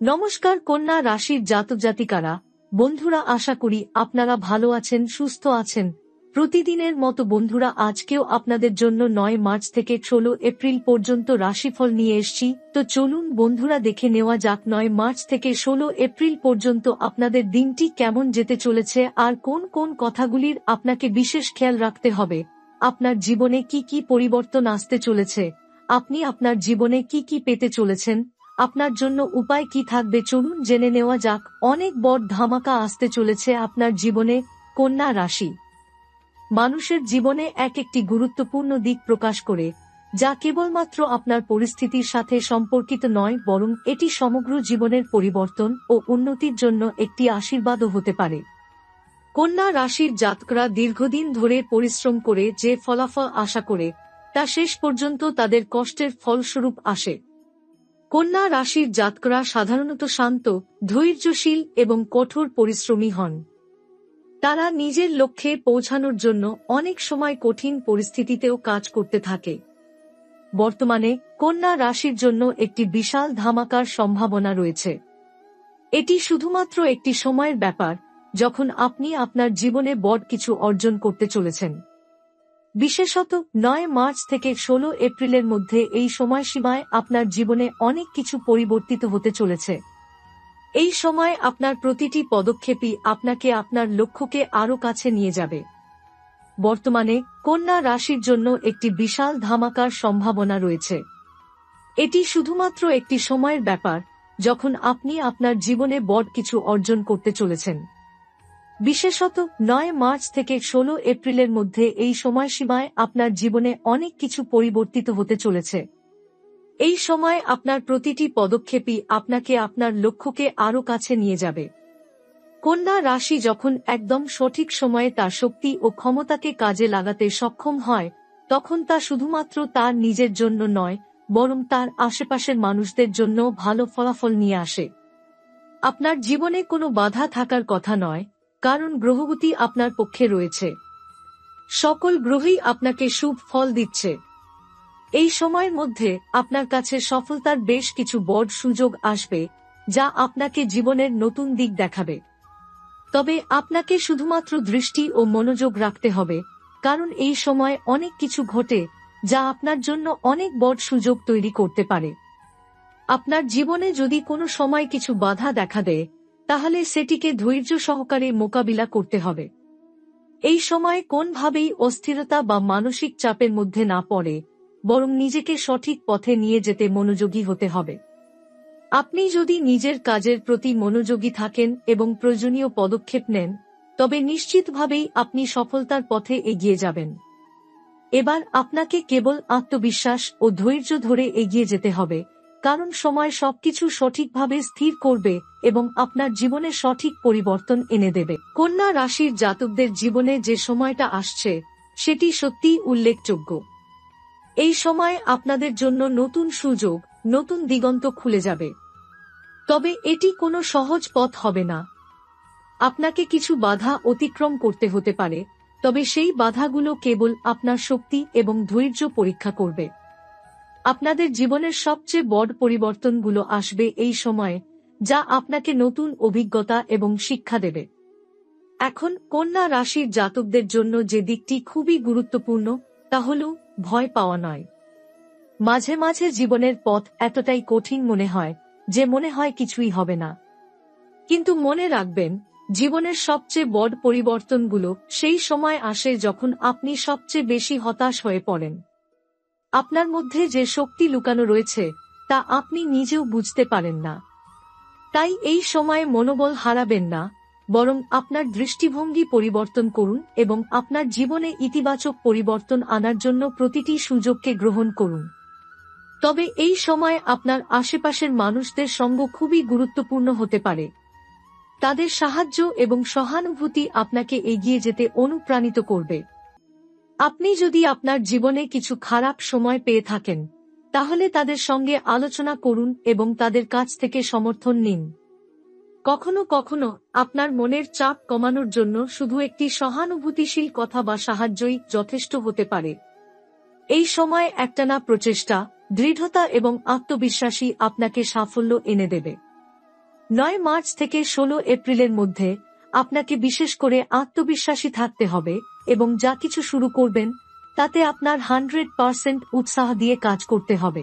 নমস্কার কন্যা রাশির জাতক জাতিকারা, বন্ধুরা, আশা করি আপনারা ভালো আছেন, সুস্থ আছেন। প্রতিদিনের মতো বন্ধুরা, আজকেও আপনাদের জন্য 9 মার্চ থেকে 16 এপ্রিল পর্যন্ত রাশিফল নিয়ে এসেছি। তো চলুন বন্ধুরা, দেখে নেওয়া যাক 9 মার্চ থেকে 16 এপ্রিল পর্যন্ত আপনাদের দিনটি কেমন যেতে চলেছে আর কোন কোন কথাগুলির আপনাকে বিশেষ খেয়াল রাখতে হবে। আপনার জীবনে কি কি পরিবর্তন আসতে চলেছে, আপনি আপনার জীবনে কি কি পেতে চলেছেন, আপনার জন্য উপায় কি থাকবে, চলুন জেনে নেওয়া যাক। অনেক বড় ধামাকা আসতে চলেছে আপনার জীবনে কন্যা রাশি। মানুষের জীবনে একটি গুরুত্বপূর্ণ দিক প্রকাশ করে, যা কেবলমাত্র আপনার পরিস্থিতির সাথে সম্পর্কিত নয়, বরং এটি সমগ্র জীবনের পরিবর্তন ও উন্নতির জন্য একটি আশীর্বাদও হতে পারে। কন্যা রাশির জাতকরা দীর্ঘদিন ধরে পরিশ্রম করে যে ফলাফল আশা করে, তা শেষ পর্যন্ত তাদের কষ্টের ফলস্বরূপ আসে। কন্যা রাশির জাতকরা সাধারণত শান্ত, ধৈর্যশীল এবং কঠোর পরিশ্রমী হন। তারা নিজের লক্ষ্যে পৌঁছানোর জন্য অনেক সময় কঠিন পরিস্থিতিতেও কাজ করতে থাকে। বর্তমানে কন্যা রাশির জন্য একটি বিশাল ধামাকার সম্ভাবনা রয়েছে। এটি শুধুমাত্র একটি সময়ের ব্যাপার, যখন আপনি আপনার জীবনে বড় কিছু অর্জন করতে চলেছেন। বিশেষত 9 মার্চ থেকে 16 এপ্রিলের মধ্যে এই সময়সীমায় আপনার জীবনে অনেক কিছু পরিবর্তিত হতে চলেছে। এই সময় আপনার প্রতিটি পদক্ষেপই আপনাকে আপনার লক্ষ্যকে আরও কাছে নিয়ে যাবে। বর্তমানে কন্যা রাশির জন্য একটি বিশাল ধামাকার সম্ভাবনা রয়েছে। এটি শুধুমাত্র একটি সময়ের ব্যাপার, যখন আপনি আপনার জীবনে বড় কিছু অর্জন করতে চলেছেন। বিশেষত 9 মার্চ থেকে 16 এপ্রিলের মধ্যে এই সময়সীমায় আপনার জীবনে অনেক কিছু পরিবর্তিত হতে চলেছে। এই সময় আপনার প্রতিটি পদক্ষেপই আপনাকে আপনার লক্ষ্যকে আরও কাছে নিয়ে যাবে। কন্যা রাশি যখন একদম সঠিক সময়ে তার শক্তি ও ক্ষমতাকে কাজে লাগাতে সক্ষম হয়, তখন তা শুধুমাত্র তার নিজের জন্য নয়, বরং তার আশেপাশের মানুষদের জন্য ভালো ফলাফল নিয়ে আসে। আপনার জীবনে কোনো বাধা থাকার কথা নয়, কারণ গ্রহগতি আপনার পক্ষে রয়েছে। সকল গ্রহই আপনাকে শুভ ফল দিচ্ছে। এই সময়ের মধ্যে আপনার কাছে সফলতার বেশ কিছু বড় সুযোগ আসবে, যা আপনাকে জীবনের নতুন দিক দেখাবে। তবে আপনাকে শুধুমাত্র দৃষ্টি ও মনোযোগ রাখতে হবে, কারণ এই সময় অনেক কিছু ঘটে, যা আপনার জন্য অনেক বড় সুযোগ তৈরি করতে পারে। আপনার জীবনে যদি কোনো সময় কিছু বাধা দেখা দেয়, তাহলে সেটিকে ধৈর্য সহকারে মোকাবিলা করতে হবে। এই সময় কোনোভাবেই অস্থিরতা বা মানসিক চাপের মধ্যে না পড়ে, বরং নিজেকে সঠিক পথে নিয়ে যেতে মনোযোগী হতে হবে। আপনি যদি নিজের কাজের প্রতি মনোযোগী থাকেন এবং প্রয়োজনীয় পদক্ষেপ নেন, তবে নিশ্চিতভাবেই আপনি সফলতার পথে এগিয়ে যাবেন। এবার আপনাকে কেবল আত্মবিশ্বাস ও ধৈর্য ধরে এগিয়ে যেতে হবে, কারণ সময় সবকিছু সঠিকভাবে স্থির করবে এবং আপনার জীবনে সঠিক পরিবর্তন এনে দেবে। কন্যা রাশির জাতকদের জীবনে যে সময়টা আসছে, সেটি সত্যিই উল্লেখযোগ্য। এই সময় আপনাদের জন্য নতুন সুযোগ, নতুন দিগন্ত খুলে যাবে। তবে এটি কোনো সহজ পথ হবে না। আপনাকে কিছু বাধা অতিক্রম করতে হতে পারে, তবে সেই বাধাগুলো কেবল আপনার শক্তি এবং ধৈর্য পরীক্ষা করবে। আপনাদের জীবনের সবচেয়ে বড় পরিবর্তনগুলো আসবে এই সময়ে, যা আপনাকে নতুন অভিজ্ঞতা এবং শিক্ষা দেবে। এখন কন্যা রাশির জাতকদের জন্য যে দিকটি খুবই গুরুত্বপূর্ণ, তা হল ভয় পাওয়া নয়। মাঝে মাঝে জীবনের পথ এতটাই কঠিন মনে হয় যে মনে হয় কিছুই হবে না। কিন্তু মনে রাখবেন, জীবনের সবচেয়ে বড় পরিবর্তনগুলো সেই সময় আসে যখন আপনি সবচেয়ে বেশি হতাশ হয়ে পড়েন। আপনার মধ্যে যে শক্তি লুকানো রয়েছে, তা আপনি নিজেও বুঝতে পারেন না। তাই এই সময়ে মনোবল হারাবেন না, বরং আপনার দৃষ্টিভঙ্গি পরিবর্তন করুন এবং আপনার জীবনে ইতিবাচক পরিবর্তন আনার জন্য প্রতিটি সুযোগকে গ্রহণ করুন। তবে এই সময় আপনার আশেপাশের মানুষদের সঙ্গ খুবই গুরুত্বপূর্ণ হতে পারে। তাদের সাহায্য এবং সহানুভূতি আপনাকে এগিয়ে যেতে অনুপ্রাণিত করবে। আপনি যদি আপনার জীবনে কিছু খারাপ সময় পেয়ে থাকেন, তাহলে তাদের সঙ্গে আলোচনা করুন এবং তাদের কাছ থেকে সমর্থন নিন। কখনো কখনো আপনার মনের চাপ কমানোর জন্য শুধু একটি সহানুভূতিশীল কথা বা সাহায্যই যথেষ্ট হতে পারে। এই সময় একটানা প্রচেষ্টা, দৃঢ়তা এবং আত্মবিশ্বাসী আপনাকে সাফল্য এনে দেবে। 9 মার্চ থেকে 16 এপ্রিলের মধ্যে আপনাকে বিশেষ করে আত্মবিশ্বাসী থাকতে হবে এবং যা কিছু শুরু করবেন তাতে আপনার 100% উৎসাহ দিয়ে কাজ করতে হবে।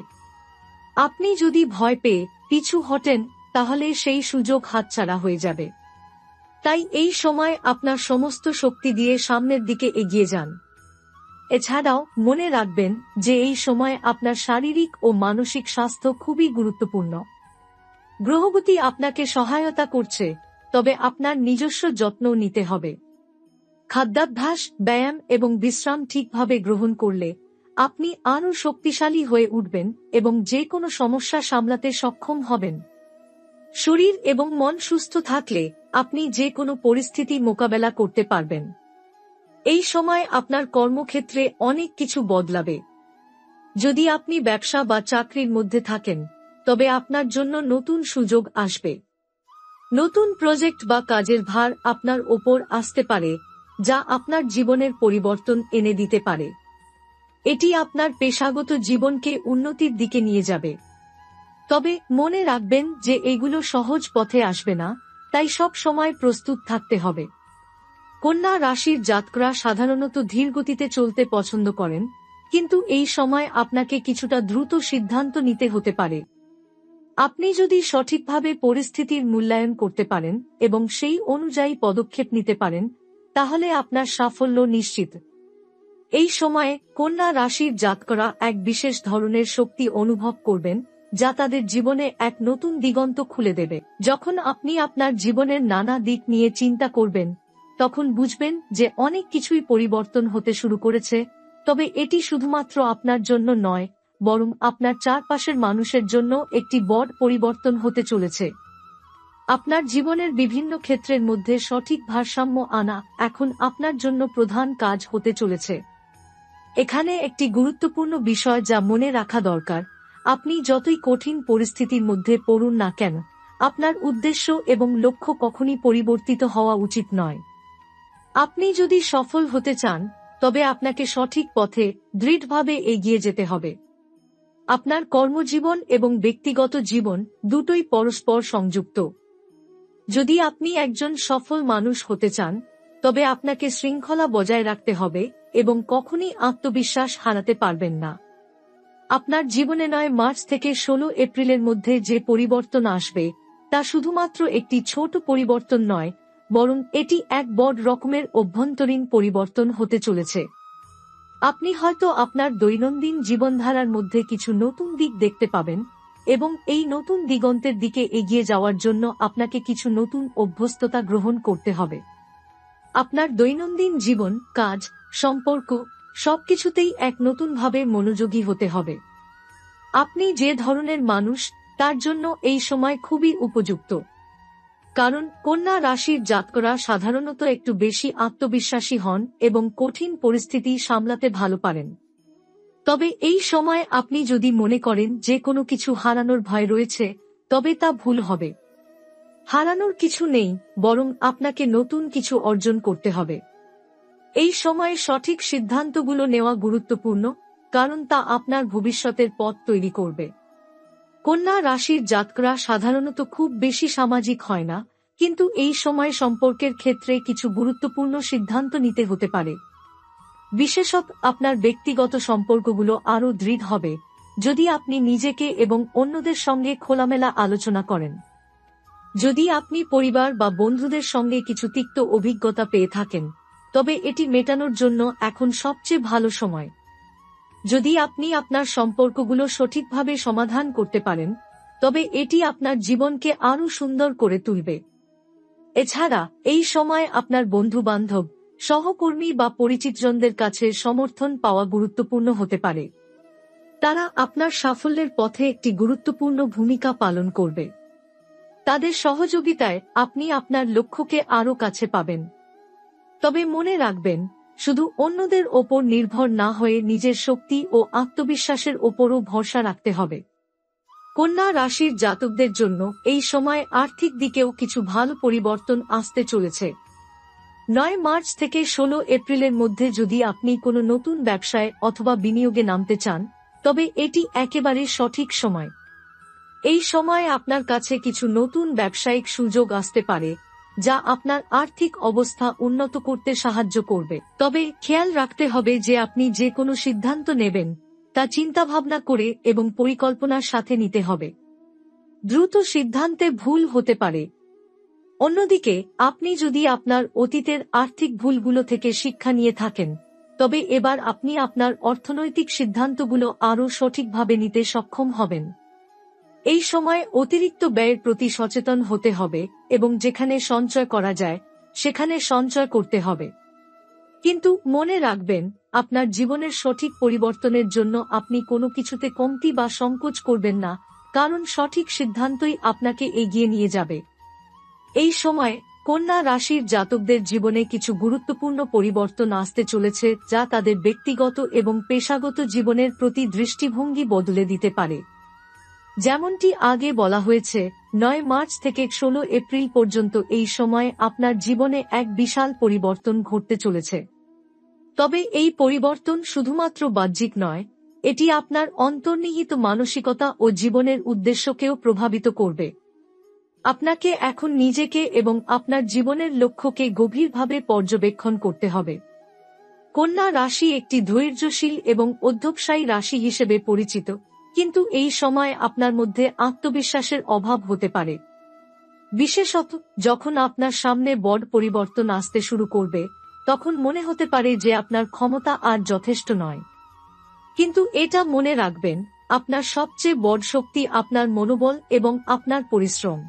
আপনি যদি ভয় পেয়ে পিছু হটেন তাহলে সেই সুযোগ হাতছাড়া হয়ে যাবে। তাই এই সময় আপনার সমস্ত শক্তি দিয়ে সামনের দিকে এগিয়ে যান। এছাড়াও মনে রাখবেন যে এই সময় আপনার শারীরিক ও মানসিক স্বাস্থ্য খুবই গুরুত্বপূর্ণ। গ্রহগতি আপনাকে সহায়তা করছে, তবে আপনার নিজস্ব যত্ন নিতে হবে। খাদ্যাভ্যাস, ব্যায়াম এবং বিশ্রাম ঠিকভাবে গ্রহণ করলে আপনি আরও শক্তিশালী হয়ে উঠবেন এবং যে কোনো সমস্যা সামলাতে সক্ষম হবেন। শরীর এবং মন সুস্থ থাকলে আপনি যে কোনো পরিস্থিতি মোকাবেলা করতে পারবেন। এই সময় আপনার কর্মক্ষেত্রে অনেক কিছু বদলাবে। যদি আপনি ব্যবসা বা চাকরির মধ্যে থাকেন তবে আপনার জন্য নতুন সুযোগ আসবে। নতুন প্রজেক্ট বা কাজের ভার আপনার ওপর আসতে পারে, যা আপনার জীবনের পরিবর্তন এনে দিতে পারে। এটি আপনার পেশাগত জীবনকে উন্নতির দিকে নিয়ে যাবে। তবে মনে রাখবেন যে এগুলো সহজ পথে আসবে না, তাই সব সময় প্রস্তুত থাকতে হবে। কন্যা রাশির জাতকরা সাধারণত ধীর গতিতে চলতে পছন্দ করেন, কিন্তু এই সময় আপনাকে কিছুটা দ্রুত সিদ্ধান্ত নিতে হতে পারে। আপনি যদি সঠিকভাবে পরিস্থিতির মূল্যায়ন করতে পারেন এবং সেই অনুযায়ী পদক্ষেপ নিতে পারেন তাহলে আপনার সাফল্য নিশ্চিত। এই সময়ে কন্যা রাশির জাতকরা এক বিশেষ ধরনের শক্তি অনুভব করবেন যা তাদের জীবনে এক নতুন দিগন্ত খুলে দেবে। যখন আপনি আপনার জীবনের নানা দিক নিয়ে চিন্তা করবেন তখন বুঝবেন যে অনেক কিছুই পরিবর্তন হতে শুরু করেছে, তবে এটি শুধুমাত্র আপনার জন্য নয়, বরং আপনার চারপাশের মানুষের জন্য একটি বড় পরিবর্তন হতে চলেছে। আপনার জীবনের বিভিন্ন ক্ষেত্রের মধ্যে সঠিক ভারসাম্য আনা এখন আপনার জন্য প্রধান কাজ হতে চলেছে। এখানে একটি গুরুত্বপূর্ণ বিষয় যা মনে রাখা দরকার, আপনি যতই কঠিন পরিস্থিতির মধ্যে পড়ুন না কেন, আপনার উদ্দেশ্য এবং লক্ষ্য কখনই পরিবর্তিত হওয়া উচিত নয়। আপনি যদি সফল হতে চান তবে আপনাকে সঠিক পথে দৃঢ়ভাবে এগিয়ে যেতে হবে। আপনার কর্মজীবন এবং ব্যক্তিগত জীবন দুটোই পরস্পর সংযুক্ত। যদি আপনি একজন সফল মানুষ হতে চান তবে আপনাকে শৃঙ্খলা বজায় রাখতে হবে এবং কখনই আত্মবিশ্বাস হারাতে পারবেন না। আপনার জীবনে 9 মার্চ থেকে 16 এপ্রিলের মধ্যে যে পরিবর্তন আসবে তা শুধুমাত্র একটি ছোট পরিবর্তন নয়, বরং এটি এক বড় রকমের অভ্যন্তরীণ পরিবর্তন হতে চলেছে। আপনি হয়তো আপনার দৈনন্দিন জীবনধারার মধ্যে কিছু নতুন দিক দেখতে পাবেন এবং এই নতুন দিগন্তের দিকে এগিয়ে যাওয়ার জন্য আপনাকে কিছু নতুন অভ্যস্ততা গ্রহণ করতে হবে। আপনার দৈনন্দিন জীবন, কাজ, সম্পর্ক সবকিছুতেই এক নতুনভাবে মনোযোগী হতে হবে। আপনি যে ধরনের মানুষ তার জন্য এই সময় খুবই উপযুক্ত, কারণ কন্যা রাশির জাতকরা সাধারণত একটু বেশি আত্মবিশ্বাসী হন এবং কঠিন পরিস্থিতি সামলাতে ভালো পারেন। তবে এই সময় আপনি যদি মনে করেন যে কোনো কিছু হারানোর ভয় রয়েছে তবে তা ভুল হবে। হারানোর কিছু নেই, বরং আপনাকে নতুন কিছু অর্জন করতে হবে। এই সময়ে সঠিক সিদ্ধান্তগুলো নেওয়া গুরুত্বপূর্ণ, কারণ তা আপনার ভবিষ্যতের পথ তৈরি করবে। কন্যা রাশির জাতকরা সাধারণত খুব বেশি সামাজিক হয় না, কিন্তু এই সময় সম্পর্কের ক্ষেত্রে কিছু গুরুত্বপূর্ণ সিদ্ধান্ত নিতে হতে পারে। বিশেষত আপনার ব্যক্তিগত সম্পর্কগুলো আরও দৃঢ় হবে যদি আপনি নিজেকে এবং অন্যদের সঙ্গে খোলামেলা আলোচনা করেন। যদি আপনি পরিবার বা বন্ধুদের সঙ্গে কিছু তিক্ত অভিজ্ঞতা পেয়ে থাকেন তবে এটি মেটানোর জন্য এখন সবচেয়ে ভালো সময়। যদি আপনি আপনার সম্পর্কগুলো সঠিকভাবে সমাধান করতে পারেন তবে এটি আপনার জীবনকে আরও সুন্দর করে তুলবে। এছাড়া এই সময় আপনার বন্ধু-বান্ধব, সহকর্মী বা পরিচিতজনদের কাছে সমর্থন পাওয়া গুরুত্বপূর্ণ হতে পারে। তারা আপনার সাফল্যের পথে একটি গুরুত্বপূর্ণ ভূমিকা পালন করবে। তাদের সহযোগিতায় আপনি আপনার লক্ষ্যকে আরও কাছে পাবেন। তবে মনে রাখবেন, শুধু অন্যদের ওপর নির্ভর না হয়ে নিজের শক্তি ও আত্মবিশ্বাসের ওপরও ভরসা রাখতে হবে। কন্যা রাশির জাতকদের জন্য এই সময় আর্থিক দিকেও কিছু ভালো পরিবর্তন আসতে চলেছে। 9 মার্চ থেকে 16 এপ্রিলের মধ্যে যদি আপনি কোনো নতুন ব্যবসায় অথবা বিনিয়োগে নামতে চান তবে এটি একেবারে সঠিক সময়। এই সময় আপনার কাছে কিছু নতুন ব্যবসায়িক সুযোগ আসতে পারে, যা আপনার আর্থিক অবস্থা উন্নত করতে সাহায্য করবে। তবে খেয়াল রাখতে হবে যে আপনি যে কোনো সিদ্ধান্ত নেবেন তা চিন্তাভাবনা করে এবং পরিকল্পনার সাথে নিতে হবে। দ্রুত সিদ্ধান্তে ভুল হতে পারে। অন্যদিকে আপনি যদি আপনার অতীতের আর্থিক ভুলগুলো থেকে শিক্ষা নিয়ে থাকেন, তবে এবার আপনি আপনার অর্থনৈতিক সিদ্ধান্তগুলো আরও সঠিকভাবে নিতে সক্ষম হবেন। এই সময় অতিরিক্ত ব্যয়ের প্রতি সচেতন হতে হবে এবং যেখানে সঞ্চয় করা যায় সেখানে সঞ্চয় করতে হবে। কিন্তু মনে রাখবেন, আপনার জীবনের সঠিক পরিবর্তনের জন্য আপনি কোনো কিছুতে কমতি বা সংকোচ করবেন না, কারণ সঠিক সিদ্ধান্তই আপনাকে এগিয়ে নিয়ে যাবে। এই সময় কন্যা রাশির জাতকদের জীবনে কিছু গুরুত্বপূর্ণ পরিবর্তন আসতে চলেছে, যা তাদের ব্যক্তিগত এবং পেশাগত জীবনের প্রতি দৃষ্টিভঙ্গি বদলে দিতে পারে। যেমনটি আগে বলা হয়েছে, 9 মার্চ থেকে 16 এপ্রিল পর্যন্ত এই সময়ে আপনার জীবনে এক বিশাল পরিবর্তন ঘটতে চলেছে। তবে এই পরিবর্তন শুধুমাত্র বাহ্যিক নয়, এটি আপনার অন্তর্নিহিত মানসিকতা ও জীবনের উদ্দেশ্যকেও প্রভাবিত করবে। আপনাকে এখন নিজেকে এবং আপনার জীবনের লক্ষ্যকে গভীরভাবে পর্যবেক্ষণ করতে হবে। কন্যা রাশি একটি ধৈর্যশীল এবং অধ্যবসায়ী রাশি হিসেবে পরিচিত, কিন্তু এই সময় আপনার মধ্যে আত্মবিশ্বাসের অভাব হতে পারে। বিশেষত যখন আপনার সামনে বড় পরিবর্তন আসতে শুরু করবে, তখন মনে হতে পারে যে আপনার ক্ষমতা আর যথেষ্ট নয়। কিন্তু এটা মনে রাখবেন, আপনার সবচেয়ে বড় শক্তি আপনার মনোবল এবং আপনার পরিশ্রম।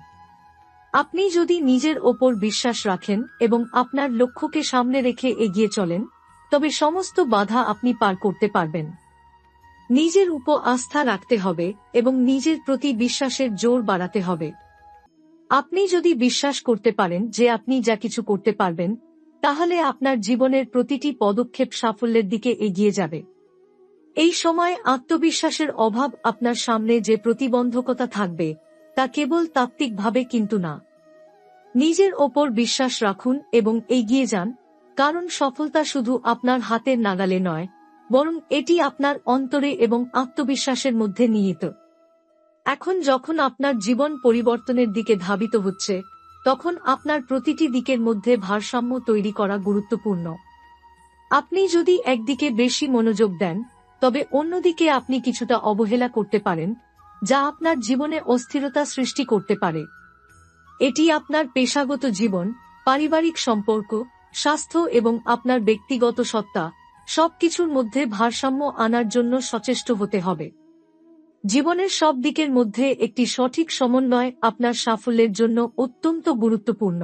আপনি যদি নিজের ওপর বিশ্বাস রাখেন এবং আপনার লক্ষ্যকে সামনে রেখে এগিয়ে চলেন, তবে সমস্ত বাধা আপনি পার করতে পারবেন। নিজের উপর আস্থা রাখতে হবে এবং নিজের প্রতি বিশ্বাসের জোর বাড়াতে হবে। আপনি যদি বিশ্বাস করতে পারেন যে আপনি যা কিছু করতে পারবেন, তাহলে আপনার জীবনের প্রতিটি পদক্ষেপ সাফল্যের দিকে এগিয়ে যাবে। এই সময় আত্মবিশ্বাসের অভাব আপনার সামনে যে প্রতিবন্ধকতা থাকবে, তা কেবল তাত্ত্বিকভাবে কিন্তু না। নিজের ওপর বিশ্বাস রাখুন এবং এগিয়ে যান, কারণ সফলতা শুধু আপনার হাতের নাগালে নয়, বরং এটি আপনার অন্তরে এবং আত্মবিশ্বাসের মধ্যে নিহিত। এখন যখন আপনার জীবন পরিবর্তনের দিকে ধাবিত হচ্ছে, তখন আপনার প্রতিটি দিকের মধ্যে ভারসাম্য তৈরি করা গুরুত্বপূর্ণ। আপনি যদি একদিকে বেশি মনোযোগ দেন, তবে অন্যদিকে আপনি কিছুটা অবহেলা করতে পারেন, যা আপনার জীবনে অস্থিরতা সৃষ্টি করতে পারে। এটি আপনার পেশাগত জীবন, পারিবারিক সম্পর্ক, স্বাস্থ্য এবং আপনার ব্যক্তিগত সত্তা সবকিছুর মধ্যে ভারসাম্য আনার জন্য সচেষ্ট হতে হবে। জীবনের সব দিকের মধ্যে একটি সঠিক সমন্বয় আপনার সাফল্যের জন্য অত্যন্ত গুরুত্বপূর্ণ।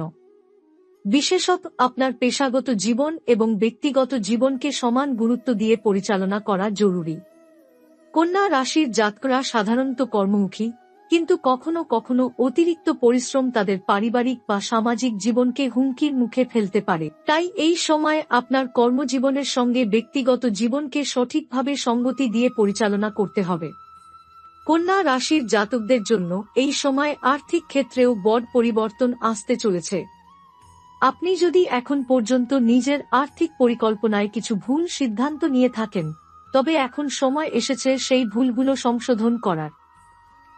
বিশেষত আপনার পেশাগত জীবন এবং ব্যক্তিগত জীবনকে সমান গুরুত্ব দিয়ে পরিচালনা করা জরুরি। কন্যা রাশির জাতকরা সাধারণত কর্মমুখী, কিন্তু কখনো কখনো অতিরিক্ত পরিশ্রম তাদের পারিবারিক বা সামাজিক জীবনকে হুমকির মুখে ফেলতে পারে। তাই এই সময় আপনার কর্মজীবনের সঙ্গে ব্যক্তিগত জীবনকে সঠিকভাবে সঙ্গতি দিয়ে পরিচালনা করতে হবে। কন্যা রাশির জাতকদের জন্য এই সময় আর্থিক ক্ষেত্রেও বড় পরিবর্তন আসতে চলেছে। আপনি যদি এখন পর্যন্ত নিজের আর্থিক পরিকল্পনায় কিছু ভুল সিদ্ধান্ত নিয়ে থাকেন, তবে এখন সময় এসেছে সেই ভুলগুলো সংশোধন করার।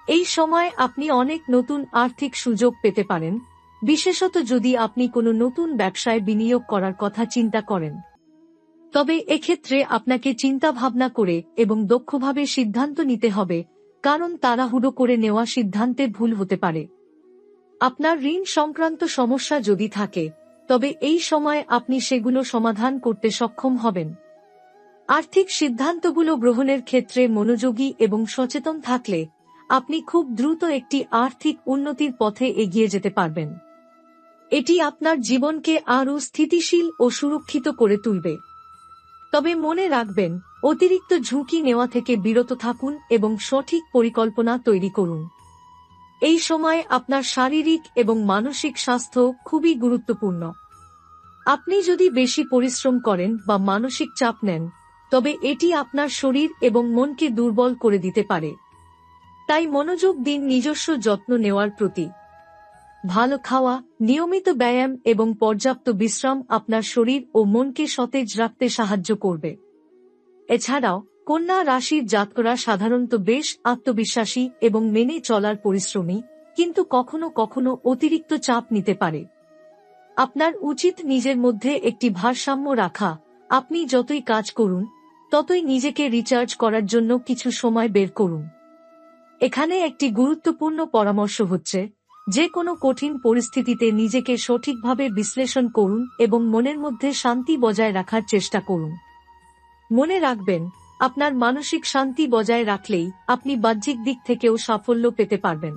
এই সময় আপনি অনেক নতুন আর্থিক সুযোগ পেতে পারেন, বিশেষত যদি আপনি কোনো নতুন ব্যবসায় বিনিয়োগ করার কথা চিন্তা করেন। তবে এক্ষেত্রে আপনাকে চিন্তা ভাবনা করে এবং দক্ষভাবে সিদ্ধান্ত নিতে হবে, কারণ তাড়াহুড়ো করে নেওয়া সিদ্ধান্তে ভুল হতে পারে। আপনার ঋণ সংক্রান্ত সমস্যা যদি থাকে, তবে এই সময় আপনি সেগুলো সমাধান করতে সক্ষম হবেন। আর্থিক সিদ্ধান্তগুলো গ্রহণের ক্ষেত্রে মনোযোগী এবং সচেতন থাকলে আপনি খুব দ্রুত একটি আর্থিক উন্নতির পথে এগিয়ে যেতে পারবেন। এটি আপনার জীবনকে আরও স্থিতিশীল ও সুরক্ষিত করে তুলবে। তবে মনে রাখবেন, অতিরিক্ত ঝুঁকি নেওয়া থেকে বিরত থাকুন এবং সঠিক পরিকল্পনা তৈরি করুন। এই সময় আপনার শারীরিক এবং মানসিক স্বাস্থ্য খুবই গুরুত্বপূর্ণ। আপনি যদি বেশি পরিশ্রম করেন বা মানসিক চাপ নেন, তবে এটি আপনার শরীর এবং মনকে দুর্বল করে দিতে পারে। তাই মনোযোগ দিন নিজস্ব যত্ন নেওয়ার প্রতি। ভালো খাওয়া, নিয়মিত ব্যায়াম এবং পর্যাপ্ত বিশ্রাম আপনার শরীর ও মনকে সতেজ রাখতে সাহায্য করবে। এছাড়াও কন্যা রাশির জাতকরা সাধারণত বেশ আত্মবিশ্বাসী এবং মেনে চলার পরিশ্রমী, কিন্তু কখনো কখনো অতিরিক্ত চাপ নিতে পারে। আপনার উচিত নিজের মধ্যে একটি ভারসাম্য রাখা। আপনি যতই কাজ করুন, ততই নিজেকে রিচার্জ করার জন্য কিছু সময় বের করুন। এখানে একটি গুরুত্বপূর্ণ পরামর্শ হচ্ছে, যে কোনো কঠিন পরিস্থিতিতে নিজেকে সঠিকভাবে বিশ্লেষণ করুন এবং মনের মধ্যে শান্তি বজায় রাখার চেষ্টা করুন। মনে রাখবেন, আপনার মানসিক শান্তি বজায় রাখলেই আপনি বাহ্যিক দিক থেকেও সাফল্য পেতে পারবেন।